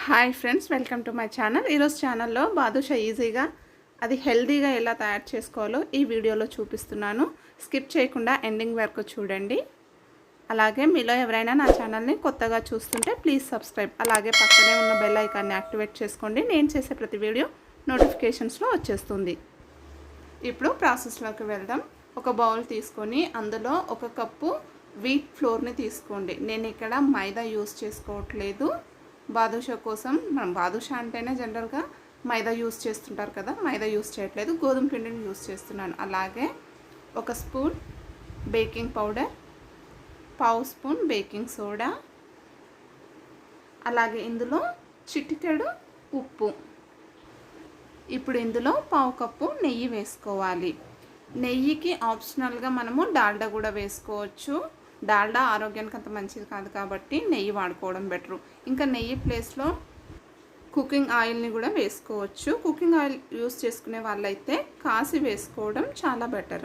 Hi friends, welcome to my channel. ఈరోజు ఛానల్లో బాదుషా ఈజీగా అది హెల్తీగా ఎలా తయారు చేసుకోవాలో ఈ వీడియోలో చూపిస్తున్నాను. స్కిప్ చేయకుండా ఎండింగ్ వరకు చూడండి. అలాగే మీలో ఎవరైనా నా ఛానల్ని కొత్తగా చూస్తుంటే ప్లీజ్ సబ్స్క్రైబ్. అలాగే పక్కనే ఉన్న బెల్ ఐకాన్ని యాక్టివేట్ చేసుకోండి. నేను చేసే ప్రతి వీడియో నోటిఫికేషన్స్లో వచ్చేస్తుంది. ఇప్పుడు ప్రాసెస్లోకి వెళ్దాం. ఒక బౌల్ తీసుకొని అందులో ఒక కప్పు వీట్ ఫ్లోర్ని తీసుకోండి. నేను ఇక్కడ మైదా యూస్ చేసుకోవట్లేదు. బాదుషా కోసం మనం బాదుషా అంటేనే జనరల్గా మైదా యూస్ చేస్తుంటారు కదా, మైదా యూస్ చేయట్లేదు, గోధుమ పిండిని యూస్ చేస్తున్నాను. అలాగే ఒక స్పూన్ బేకింగ్ పౌడర్, పావు స్పూన్ బేకింగ్ సోడా, అలాగే ఇందులో చిటికెడు ఉప్పు. ఇప్పుడు ఇందులో పావు కప్పు నెయ్యి వేసుకోవాలి. నెయ్యికి ఆప్షనల్గా మనము డాల్డా కూడా వేసుకోవచ్చు. డాల్డా ఆరోగ్యానికి అంత మంచిది కాదు కాబట్టి నెయ్యి వాడుకోవడం బెటరు. ఇంకా నెయ్యి ప్లేస్లో కుకింగ్ ఆయిల్ని కూడా వేసుకోవచ్చు. కుకింగ్ ఆయిల్ యూస్ చేసుకునే వాళ్ళైతే కాసి వేసుకోవడం చాలా బెటర్.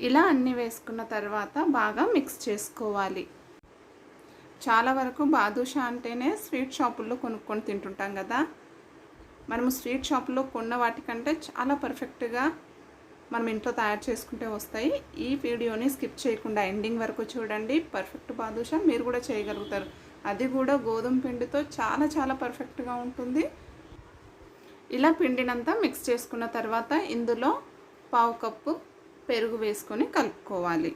ఇలా అన్నీ వేసుకున్న తర్వాత బాగా మిక్స్ చేసుకోవాలి. చాలా వరకు బాదుషా అంటేనే స్వీట్ షాపుల్లో కొనుక్కొని తింటుంటాం కదా, మనము స్వీట్ షాపుల్లో కొన్న వాటికంటే చాలా పర్ఫెక్ట్గా మనం ఇంట్లో తయారు చేసుకుంటే వస్తాయి. ఈ వీడియోని స్కిప్ చేయకుండా ఎండింగ్ వరకు చూడండి. పర్ఫెక్ట్ బాదుషా మీరు కూడా చేయగలుగుతారు. అది కూడా గోధుమ పిండితో చాలా చాలా పర్ఫెక్ట్గా ఉంటుంది. ఇలా పిండినంతా మిక్స్ చేసుకున్న తర్వాత ఇందులో పావు కప్పు పెరుగు వేసుకొని కలుపుకోవాలి.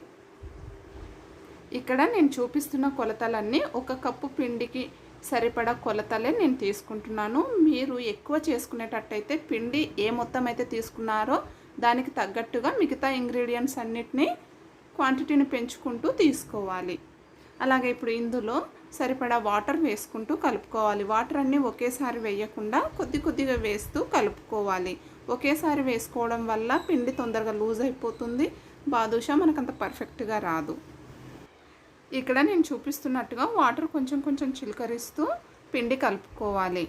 ఇక్కడ నేను చూపిస్తున్న కొలతలన్నీ ఒక కప్పు పిండికి సరిపడా కొలతలే నేను తీసుకుంటున్నాను. మీరు ఎక్కువ చేసుకునేటట్టయితే పిండి ఏ మొత్తం అయితే తీసుకున్నారో దానికి తగ్గట్టుగా మిగతా ఇంగ్రీడియంట్స్ అన్నిటినీ క్వాంటిటీని పెంచుకుంటూ తీసుకోవాలి. అలాగే ఇప్పుడు ఇందులో సరిపడా వాటర్ వేసుకుంటూ కలుపుకోవాలి. వాటర్ అన్నీ ఒకేసారి వేయకుండా కొద్ది కొద్దిగా వేస్తూ కలుపుకోవాలి. ఒకేసారి వేసుకోవడం వల్ల పిండి తొందరగా లూజ్ అయిపోతుంది, బాదుషా మనకంత పర్ఫెక్ట్గా రాదు. ఇక్కడ నేను చూపిస్తున్నట్టుగా వాటర్ కొంచెం కొంచెం చిలకరిస్తూ పిండి కలుపుకోవాలి.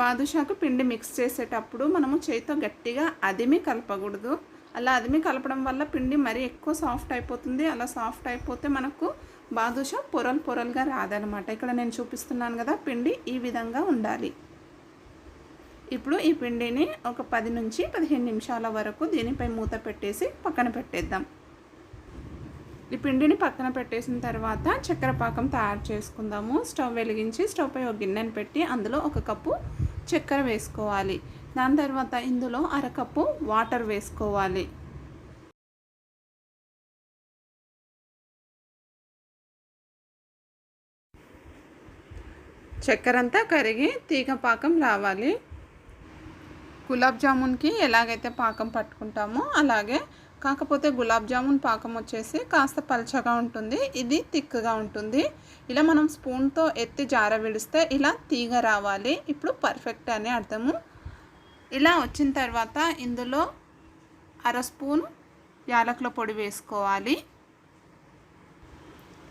బాదుషాకు పిండి మిక్స్ చేసేటప్పుడు మనము చేతితో గట్టిగా అదిమి కలపకూడదు. అలా అదిమి కలపడం వల్ల పిండి మరీ ఎక్కువ సాఫ్ట్ అయిపోతుంది. అలా సాఫ్ట్ అయిపోతే మనకు బాదుషా పొరలు పొరలుగా రాదనమాట. ఇక్కడ నేను చూపిస్తున్నాను కదా, పిండి ఈ విధంగా ఉండాలి. ఇప్పుడు ఈ పిండిని ఒక 10 నుంచి 15 నిమిషాల వరకు దీనిపై మూత పెట్టేసి పక్కన పెట్టేద్దాం. ఈ పిండిని పక్కన పెట్టేసిన తర్వాత చక్కెర పాకం తయారు చేసుకుందాము. స్టవ్ వెలిగించి స్టవ్ పై ఒక గిన్నెను పెట్టి అందులో ఒక కప్పు చక్కెర వేసుకోవాలి. దాని తర్వాత ఇందులో అరకప్పు వాటర్ వేసుకోవాలి. చక్కెర అంతా కరిగి తీగ పాకం రావాలి. గులాబ్ జామున్కి ఎలాగైతే పాకం పట్టుకుంటామో అలాగే, కాకపోతే గులాబ్ జామున్ పాకం వచ్చేసి కాస్త పల్చగా ఉంటుంది, ఇది థిక్గా ఉంటుంది. ఇలా మనం స్పూన్తో ఎత్తి జార విడిస్తే ఇలా తీగ రావాలి. ఇప్పుడు పర్ఫెక్ట్ అని అర్థము. ఇలా వచ్చిన తర్వాత ఇందులో అర స్పూన్ యాలకుల పొడి వేసుకోవాలి.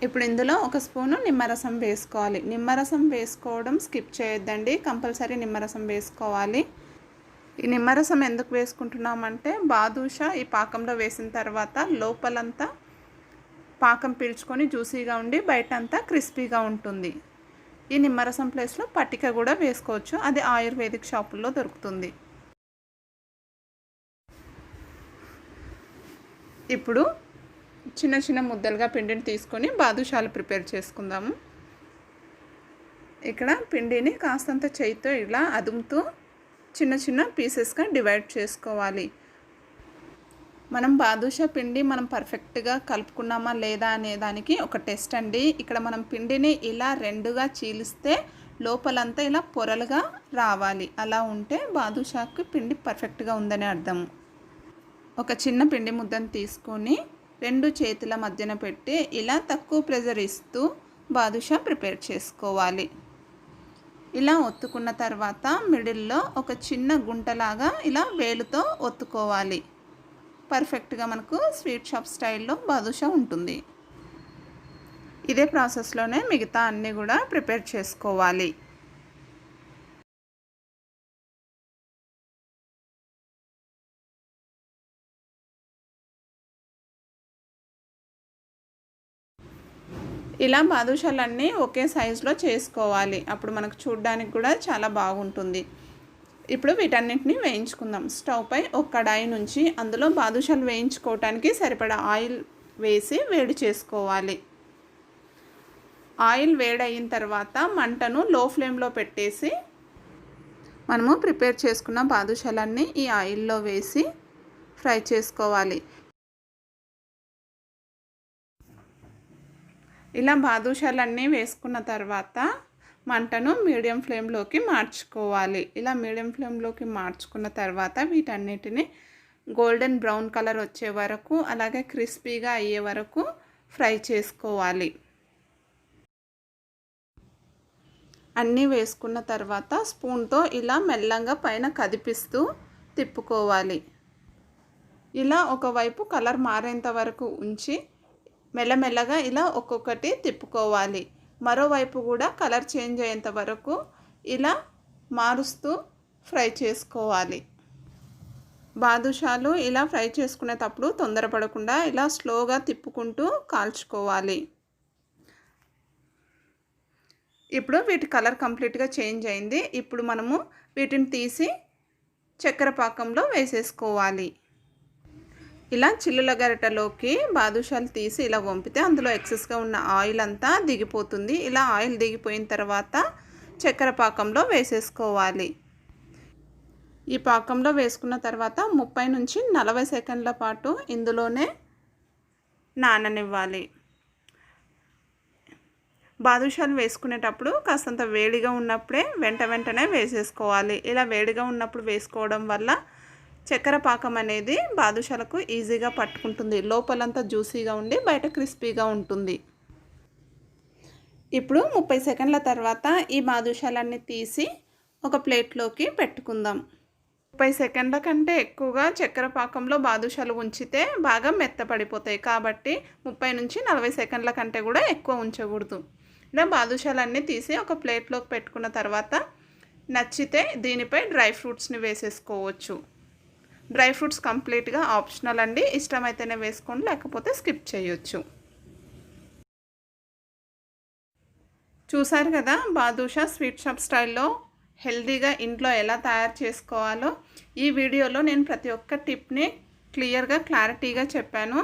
ఇప్పుడు ఇందులో ఒక స్పూను నిమ్మరసం వేసుకోవాలి. నిమ్మరసం వేసుకోవడం స్కిప్ చేయొద్దండి, కంపల్సరీ నిమ్మరసం వేసుకోవాలి. ఈ నిమ్మరసం ఎందుకు వేసుకుంటున్నామంటే బాదుషా ఈ పాకంలో వేసిన తర్వాత లోపలంతా పాకం పీల్చుకొని జ్యూసీగా ఉండి బయటంతా క్రిస్పీగా ఉంటుంది. ఈ నిమ్మరసం ప్లేస్లో పటిక కూడా వేసుకోవచ్చు, అది ఆయుర్వేదిక్ షాపుల్లో దొరుకుతుంది. ఇప్పుడు చిన్న చిన్న ముద్దలుగా పిండిని తీసుకొని బాదుషాలు ప్రిపేర్ చేసుకుందాము. ఇక్కడ పిండిని కాస్తంత చేయితో ఇలా అదుముతూ చిన్న చిన్న పీసెస్గా డివైడ్ చేసుకోవాలి. మనం బాదుషా పిండి మనం పర్ఫెక్ట్గా కలుపుకున్నామా లేదా అనే దానికి ఒక టెస్ట్ అండి. ఇక్కడ మనం పిండిని ఇలా రెండుగా చీలిస్తే లోపలంతా ఇలా పొరలుగా రావాలి. అలా ఉంటే బాదుషాకి పిండి పర్ఫెక్ట్గా ఉందని అర్థం. ఒక చిన్న పిండి ముద్దను తీసుకొని 2 చేతుల మధ్యన పెట్టి ఇలా తక్కువ ప్రెజర్ ఇస్తూ బాదుషా ప్రిపేర్ చేసుకోవాలి. ఇలా ఒత్తుకున్న తర్వాత మిడిల్లో ఒక చిన్న గుంటలాగా ఇలా వేలుతో ఒత్తుకోవాలి. పర్ఫెక్ట్గా మనకు స్వీట్ షాప్ స్టైల్లో బాదుషా ఉంటుంది. ఇదే ప్రాసెస్లోనే మిగతా అన్నీ కూడా ప్రిపేర్ చేసుకోవాలి. ఇలా బాదుషాలన్నీ ఒకే సైజులో చేసుకోవాలి, అప్పుడు మనకు చూడడానికి కూడా చాలా బాగుంటుంది. ఇప్పుడు వీటన్నిటిని వేయించుకుందాం. స్టవ్ పై ఒక కడాయి నుంచి అందులో బాదుషాలు వేయించుకోవటానికి సరిపడా ఆయిల్ వేసి వేడి చేసుకోవాలి. ఆయిల్ వేడయిన తర్వాత మంటను లో ఫ్లేమ్లో పెట్టేసి మనము ప్రిపేర్ చేసుకున్న బాదుషాలన్నీ ఈ ఆయిల్లో వేసి ఫ్రై చేసుకోవాలి. ఇలా బాదుషాలన్నీ వేసుకున్న తర్వాత మంటను మీడియం ఫ్లేమ్లోకి మార్చుకోవాలి. ఇలా మీడియం ఫ్లేమ్లోకి మార్చుకున్న తర్వాత వీటన్నిటిని గోల్డెన్ బ్రౌన్ కలర్ వచ్చే వరకు, అలాగే క్రిస్పీగా అయ్యే వరకు ఫ్రై చేసుకోవాలి. అన్నీ వేసుకున్న తర్వాత స్పూన్తో ఇలా మెల్లంగా పైన కదిపిస్తూ తిప్పుకోవాలి. ఇలా ఒకవైపు కలర్ మారేంత వరకు ఉంచి మెల్లమెల్లగా ఇలా ఒక్కొక్కటి తిప్పుకోవాలి. మరోవైపు కూడా కలర్ చేంజ్ అయ్యేంత వరకు ఇలా మారుస్తూ ఫ్రై చేసుకోవాలి. బాదుషాలు ఇలా ఫ్రై చేసుకునేటప్పుడు తొందరపడకుండా ఇలా స్లోగా తిప్పుకుంటూ కాల్చుకోవాలి. ఇప్పుడు వీటి కలర్ కంప్లీట్గా చేంజ్ అయింది. ఇప్పుడు మనము వీటిని తీసి చక్కెర పాకంలో వేసేసుకోవాలి. ఇలా చిల్లుల గరిటెలోకి బాదుషాలు తీసి ఇలా వంపితే అందులో ఎక్సెస్గా ఉన్న ఆయిల్ అంతా దిగిపోతుంది. ఇలా ఆయిల్ దిగిపోయిన తర్వాత చక్కెర పాకంలో వేసేసుకోవాలి. ఈ పాకంలో వేసుకున్న తర్వాత 30 నుంచి 40 సెకండ్ల పాటు ఇందులోనే నాననివ్వాలి. బాదుషాలు వేసుకునేటప్పుడు కాస్తంత వేడిగా ఉన్నప్పుడే వెంటనే వేసేసుకోవాలి. ఇలా వేడిగా ఉన్నప్పుడు వేసుకోవడం వల్ల చక్కెర పాకం అనేది బాదుషాలకు ఈజీగా పట్టుకుంటుంది. లోపలంతా జ్యూసీగా ఉండి బయట క్రిస్పీగా ఉంటుంది. ఇప్పుడు 30 సెకండ్ల తర్వాత ఈ బాదుషాలన్నీ తీసి ఒక ప్లేట్లోకి పెట్టుకుందాం. 30 సెకండ్ల కంటే ఎక్కువగా చక్కెర పాకంలో బాదుషాలు ఉంచితే బాగా మెత్తపడిపోతాయి. కాబట్టి 30 నుంచి 40 సెకండ్ల కంటే కూడా ఎక్కువ ఉంచకూడదు. ఇలా బాదుషాలన్నీ తీసి ఒక ప్లేట్లోకి పెట్టుకున్న తర్వాత నచ్చితే దీనిపై డ్రై ఫ్రూట్స్ని వేసేసుకోవచ్చు. డ్రై ఫ్రూట్స్ కంప్లీట్గా ఆప్షనల్ అండి. ఇష్టమైతేనే వేసుకోండి, లేకపోతే స్కిప్ చేయొచ్చు. చూసారు కదా బాదుషా స్వీట్ షాప్ స్టైల్లో హెల్తీగా ఇంట్లో ఎలా తయారు చేసుకోవాలో. ఈ వీడియోలో నేను ప్రతి ఒక్క టిప్ని క్లారిటీగా చెప్పాను.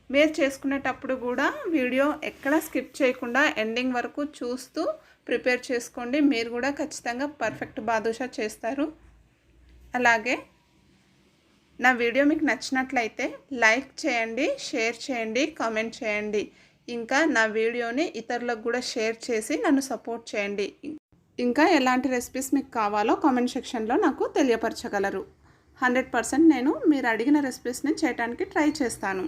మీరు చేసుకునేటప్పుడు కూడా వీడియో ఎక్కడ స్కిప్ చేయకుండా ఎండింగ్ వరకు చూస్తూ ప్రిపేర్ చేసుకోండి. మీరు కూడా ఖచ్చితంగా పర్ఫెక్ట్ బాదుషా చేస్తారు. అలాగే నా వీడియో మీకు నచ్చినట్లయితే లైక్ చేయండి, షేర్ చేయండి, కామెంట్ చేయండి. ఇంకా నా వీడియోని ఇతరులకు కూడా షేర్ చేసి నన్ను సపోర్ట్ చేయండి. ఇంకా ఎలాంటి రెసిపీస్ మీకు కావాలో కామెంట్ సెక్షన్లో నాకు తెలియపరచగలరు. 100% నేను మీరు అడిగిన రెసిపీస్ని చేయడానికి ట్రై చేస్తాను.